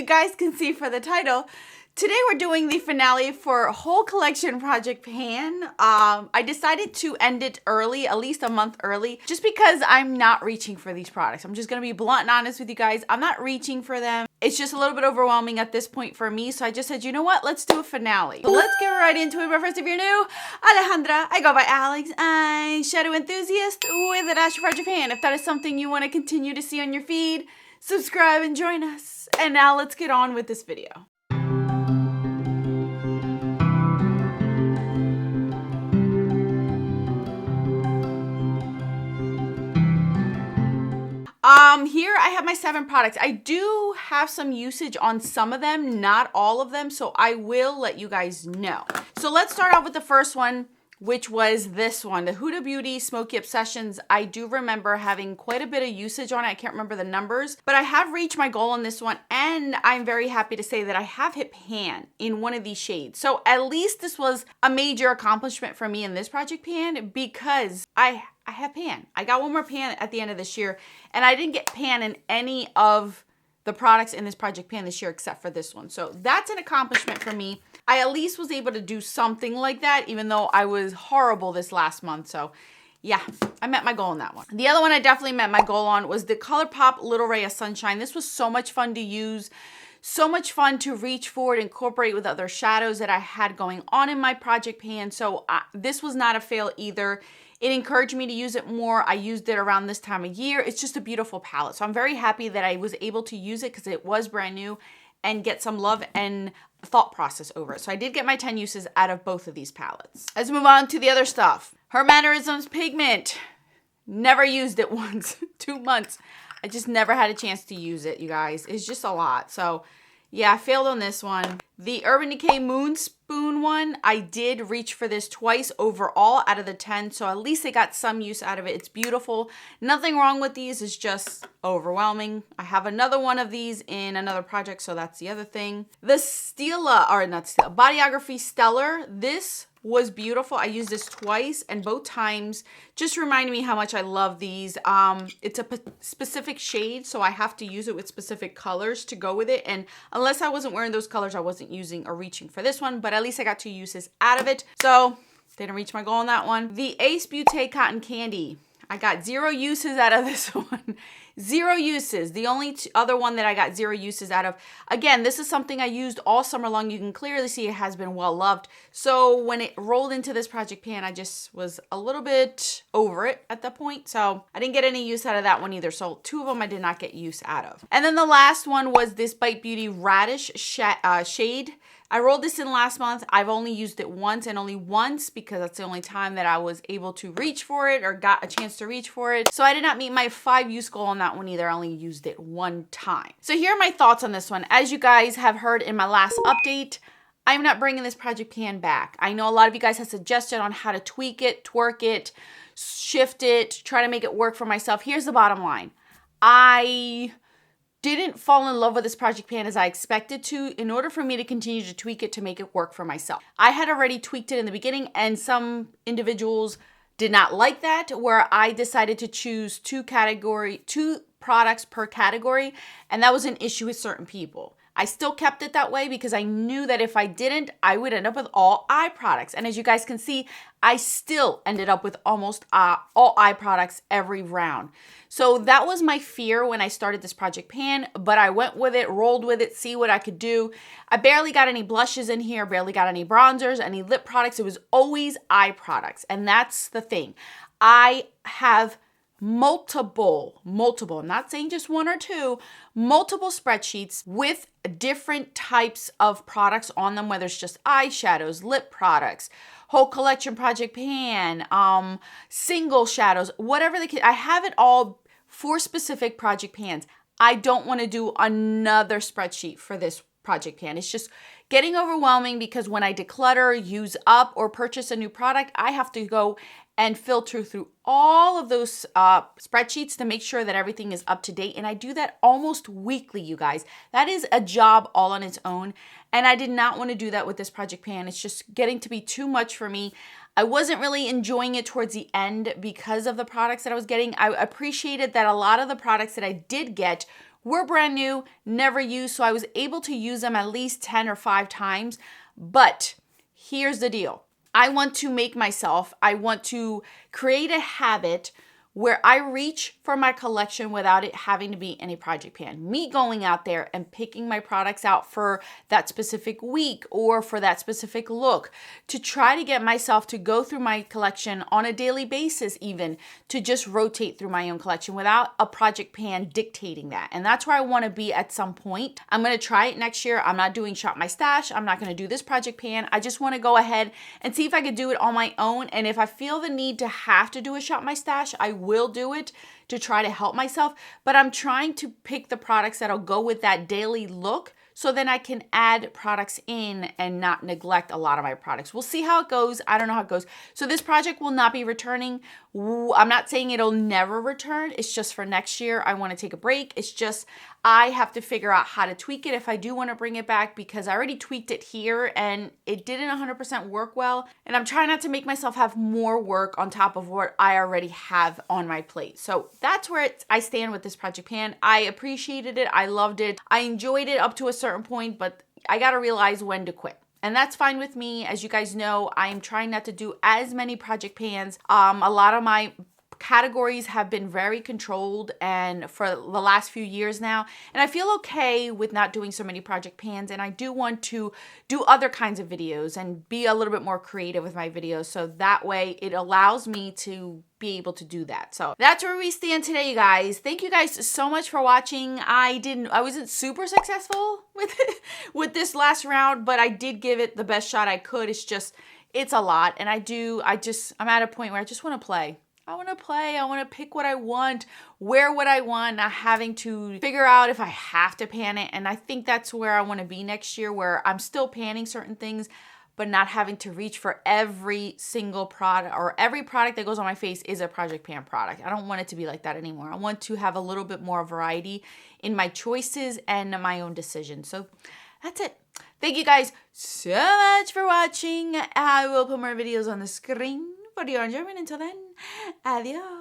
you guys can see for the title, today we're doing the finale for Whole Collection Project Pan. I decided to end it early, at least a month early, just because I'm not reaching for these products. I'm just going to be blunt and honest with you guys. I'm not reaching for them. It's just a little bit overwhelming at this point for me. So I just said, you know what? Let's do a finale. So let's get right into it. But first, if you're new, Alejandra, I go by Alex. Eyeshadow enthusiast with a dash of Project Pan. If that is something you want to continue to see on your feed, subscribe and join us. And now let's get on with this video. Here I have my 7 products. I do have some usage on some of them, not all of them, so I will let you guys know. So let's start off with the first one, which was this one, the Huda Beauty Smoky Obsessions. I do remember having quite a bit of usage on it. I can't remember the numbers, but I have reached my goal on this one, and I'm very happy to say that I have hit pan in one of these shades. So at least this was a major accomplishment for me in this project pan, because I have pan. I got one more pan at the end of this year, and I didn't get pan in any of the products in this project pan this year except for this one. So that's an accomplishment for me. I at least was able to do something like that, even though I was horrible this last month. So yeah, I met my goal on that one. The other one I definitely met my goal on was the ColourPop Little Ray of Sunshine. This was so much fun to use. So much fun to reach for and incorporate with other shadows that I had going on in my project pan. So this was not a fail either. It encouraged me to use it more. I used it around this time of year. It's just a beautiful palette. So I'm very happy that I was able to use it because it was brand new and get some love and thought process over it. So I did get my 10 uses out of both of these palettes. Let's move on to the other stuff. Her Mannerisms Pigment. Never used it once. 2 months. I just never had a chance to use it, you guys. It's just a lot. So yeah, I failed on this one. The Urban Decay Moon Spoon one, I did reach for this twice overall out of the 10, so at least I got some use out of it. It's beautiful. Nothing wrong with these, it's just overwhelming. I have another one of these in another project, so that's the other thing. The Bodyography Stellar, this was beautiful. I used this twice, and both times just reminded me how much I love these. It's a specific shade, so I have to use it with specific colors to go with it, and unless I wasn't wearing those colors, I wasn't using or reaching for this one, but at least I got 2 uses out of it, so didn't reach my goal on that one. The Ace Beauté Cotton Candy. I got 0 uses out of this one. 0 uses. The only other one that I got 0 uses out of. Again, this is something I used all summer long. You can clearly see it has been well loved. So when it rolled into this project pan, I just was a little bit over it at that point. So I didn't get any use out of that one either. So 2 of them I did not get use out of. And then the last one was this Bite Beauty Radish shade. I rolled this in last month. I've only used it once, and only once because that's the only time that I was able to reach for it or got a chance to reach for it. So I did not meet my 5 use goal on that one either. I only used it 1 time. So here are my thoughts on this one. As you guys have heard in my last update, I'm not bringing this project pan back. I know a lot of you guys have suggested on how to tweak it, twerk it, shift it, try to make it work for myself. Here's the bottom line. I didn't fall in love with this project pan as I expected to in order for me to continue to tweak it to make it work for myself. I had already tweaked it in the beginning, and some individuals did not like that, where I decided to choose 2 products per category, and that was an issue with certain people. I still kept it that way because I knew that if I didn't, I would end up with all eye products. And as you guys can see, I still ended up with almost all eye products every round. So that was my fear when I started this project pan, but I went with it, rolled with it, see what I could do. I barely got any blushes in here, barely got any bronzers, any lip products. It was always eye products. And that's the thing. I have multiple, I'm not saying just 1 or 2, multiple spreadsheets with different types of products on them, whether it's just eyeshadows, lip products, whole collection project pan, single shadows, whatever the case. I have it all for specific project pans. I don't want to do another spreadsheet for this project pan. It's just getting overwhelming because when I declutter, use up, or purchase a new product, I have to go and filter through all of those spreadsheets to make sure that everything is up to date. And I do that almost weekly, you guys. That is a job all on its own. And I did not want to do that with this project pan. It's just getting to be too much for me. I wasn't really enjoying it towards the end because of the products that I was getting. I appreciated that a lot of the products that I did get were brand new, never used, so I was able to use them at least 10 or 5 times. But here's the deal. I want to create a habit where I reach for my collection without it having to be any project pan. Me going out there and picking my products out for that specific week or for that specific look, to try to get myself to go through my collection on a daily basis, even to just rotate through my own collection without a project pan dictating that. And that's where I want to be at some point. I'm going to try it next year. I'm not doing Shop My Stash. I'm not going to do this project pan. I just want to go ahead and see if I could do it on my own. And if I feel the need to have to do a Shop My Stash, I will do it to try to help myself, but I'm trying to pick the products that'll go with that daily look so then I can add products in and not neglect a lot of my products. We'll see how it goes. I don't know how it goes. So this project will not be returning. I'm not saying it'll never return. It's just for next year. I want to take a break. It's just I have to figure out how to tweak it if I do want to bring it back, because I already tweaked it here and it didn't 100% work well. And I'm trying not to make myself have more work on top of what I already have on my plate. So that's where I stand with this project pan. I appreciated it. I loved it. I enjoyed it up to a certain point, but I got to realize when to quit. And that's fine with me. As you guys know, I am trying not to do as many project pans. A lot of my categories have been very controlled and for the last few years now, and I feel okay with not doing so many project pans, and I do want to do other kinds of videos and be a little bit more creative with my videos, so that way it allows me to be able to do that. So that's where we stand today, you guys. Thank you guys so much for watching. I wasn't super successful with this last round, but I did give it the best shot I could. It's a lot, and I'm at a point where I just want to play. I want to play. I want to pick what I want, wear what I want, not having to figure out if I have to pan it. And I think that's where I want to be next year, where I'm still panning certain things, but not having to reach for every single product, or every product that goes on my face is a project pan product. I don't want it to be like that anymore. I want to have a little bit more variety in my choices and my own decisions. So that's it. Thank you guys so much for watching. I will put more videos on the screen for your enjoyment. Until then, adios.